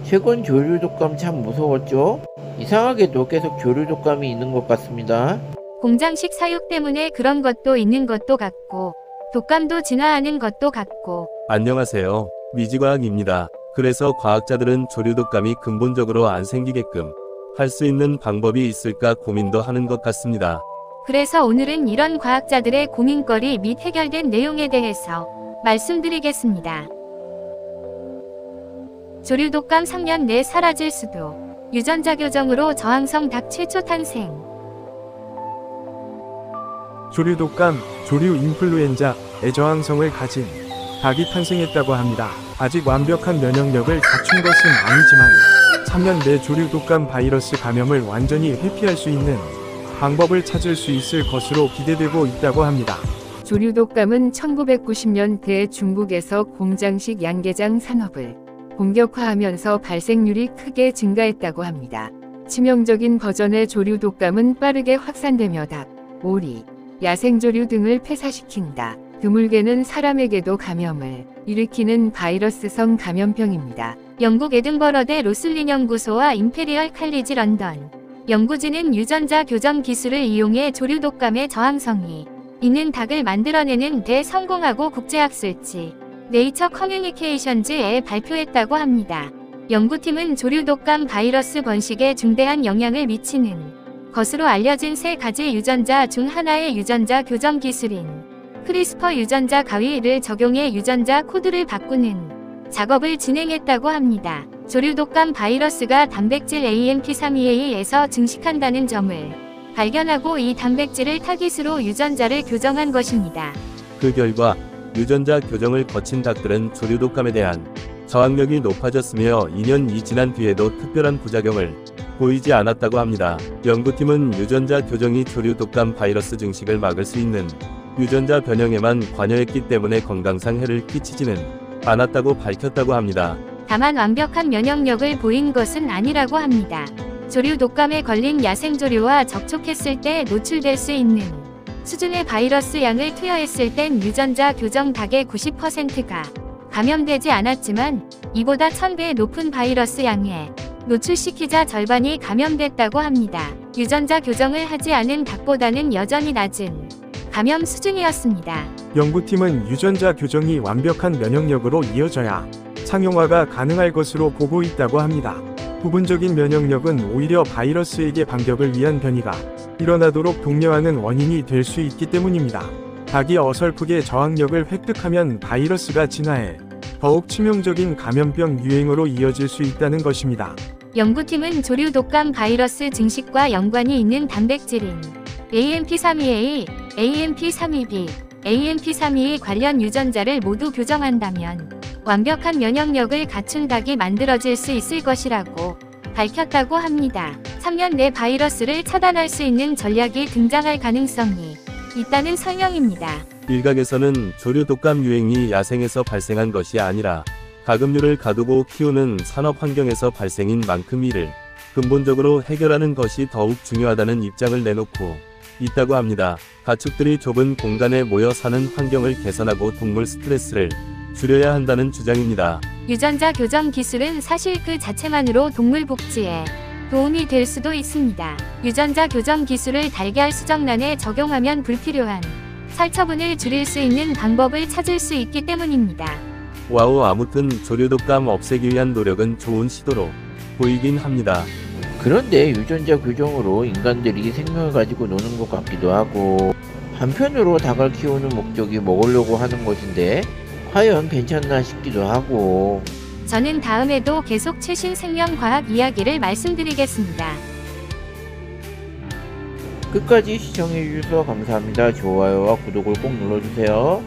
최근 조류 독감 참 무서웠죠? 이상하게도 계속 조류 독감이 있는 것 같습니다. 공장식 사육 때문에 그런 것도 있는 것도 같고 독감도 진화하는 것도 같고. 안녕하세요. 미지과학입니다. 그래서 과학자들은 조류 독감이 근본적으로 안 생기게끔 할 수 있는 방법이 있을까 고민도 하는 것 같습니다. 그래서 오늘은 이런 과학자들의 고민거리 및 해결된 내용에 대해서 말씀드리겠습니다. 조류 독감 3년 내 사라질 수도. 유전자 교정으로 저항성 닭 최초 탄생. 조류 독감, 조류 인플루엔자의 저항성을 가진 닭이 탄생했다고 합니다. 아직 완벽한 면역력을 갖춘 것은 아니지만 3년 내 조류 독감 바이러스 감염을 완전히 회피할 수 있는 방법을 찾을 수 있을 것으로 기대되고 있다고 합니다. 조류 독감은 1990년대 중국에서 공장식 양계장 산업을 본격화하면서 발생률이 크게 증가했다고 합니다. 치명적인 버전의 조류 독감은 빠르게 확산되며 닭, 오리, 야생조류 등을 폐사시킨다. 드물게는 사람에게도 감염을 일으키는 바이러스성 감염병입니다. 영국 에든버러대 로슬린 연구소와 임페리얼 칼리지 런던 연구진은 유전자 교정 기술을 이용해 조류 독감의 저항성이 있는 닭을 만들어내는 데 성공하고 국제학술지 네이처 커뮤니케이션즈에 발표했다고 합니다. 연구팀은 조류 독감 바이러스 번식에 중대한 영향을 미치는 것으로 알려진 세 가지 유전자 중 하나의 유전자 교정 기술인 크리스퍼 유전자 가위를 적용해 유전자 코드를 바꾸는 작업을 진행했다고 합니다. 조류 독감 바이러스가 단백질 AMP32A에서 증식한다는 점을 발견하고 이 단백질을 타깃으로 유전자를 교정한 것입니다. 그 결과 유전자 교정을 거친 닭들은 조류 독감에 대한 저항력이 높아졌으며 2년이 지난 뒤에도 특별한 부작용을 보이지 않았다고 합니다. 연구팀은 유전자 교정이 조류 독감 바이러스 증식을 막을 수 있는 유전자 변형에만 관여했기 때문에 건강상 해를 끼치지는 않았다고 밝혔다고 합니다. 다만 완벽한 면역력을 보인 것은 아니라고 합니다. 조류 독감에 걸린 야생조류와 접촉했을 때 노출될 수 있는 수준의 바이러스 양을 투여했을 땐 유전자 교정 닭의 90%가 감염되지 않았지만 이보다 1000배 높은 바이러스 양에 노출시키자 절반이 감염됐다고 합니다. 유전자 교정을 하지 않은 닭보다는 여전히 낮은 감염 수준이었습니다. 연구팀은 유전자 교정이 완벽한 면역력으로 이어져야 상용화가 가능할 것으로 보고 있다고 합니다. 부분적인 면역력은 오히려 바이러스에게 반격을 위한 변이가 일어나도록 독려하는 원인이 될 수 있기 때문입니다. 닭이 어설프게 저항력을 획득하면 바이러스가 진화해 더욱 치명적인 감염병 유행으로 이어질 수 있다는 것입니다. 연구팀은 조류 독감 바이러스 증식과 연관이 있는 단백질인 AMP32A, AMP32B, AMP32 관련 유전자를 모두 교정한다면 완벽한 면역력을 갖춘 닭이 만들어질 수 있을 것이라고 밝혔다고 합니다. 3년 내 바이러스를 차단할 수 있는 전략이 등장할 가능성이 있다는 설명입니다. 일각에서는 조류 독감 유행이 야생에서 발생한 것이 아니라 가금류를 가두고 키우는 산업 환경에서 발생인 만큼 이를 근본적으로 해결하는 것이 더욱 중요하다는 입장을 내놓고 있다고 합니다. 가축들이 좁은 공간에 모여 사는 환경을 개선하고 동물 스트레스를 줄여야 한다는 주장입니다. 유전자 교정 기술은 사실 그 자체만으로 동물 복지에 도움이 될 수도 있습니다. 유전자 교정 기술을 달걀 수정란에 적용하면 불필요한 살처분을 줄일 수 있는 방법을 찾을 수 있기 때문입니다. 와우, 아무튼 조류 독감 없애기 위한 노력은 좋은 시도로 보이긴 합니다. 그런데 유전자 교정으로 인간들이 생명을 가지고 노는 것 같기도 하고, 한편으로 닭을 키우는 목적이 먹으려고 하는 것인데 과연 괜찮나 싶기도 하고. 저는 다음에도 계속 최신 생명과학 이야기를 말씀드리겠습니다. 끝까지 시청해주셔서 감사합니다. 좋아요와 구독을 꼭 눌러주세요.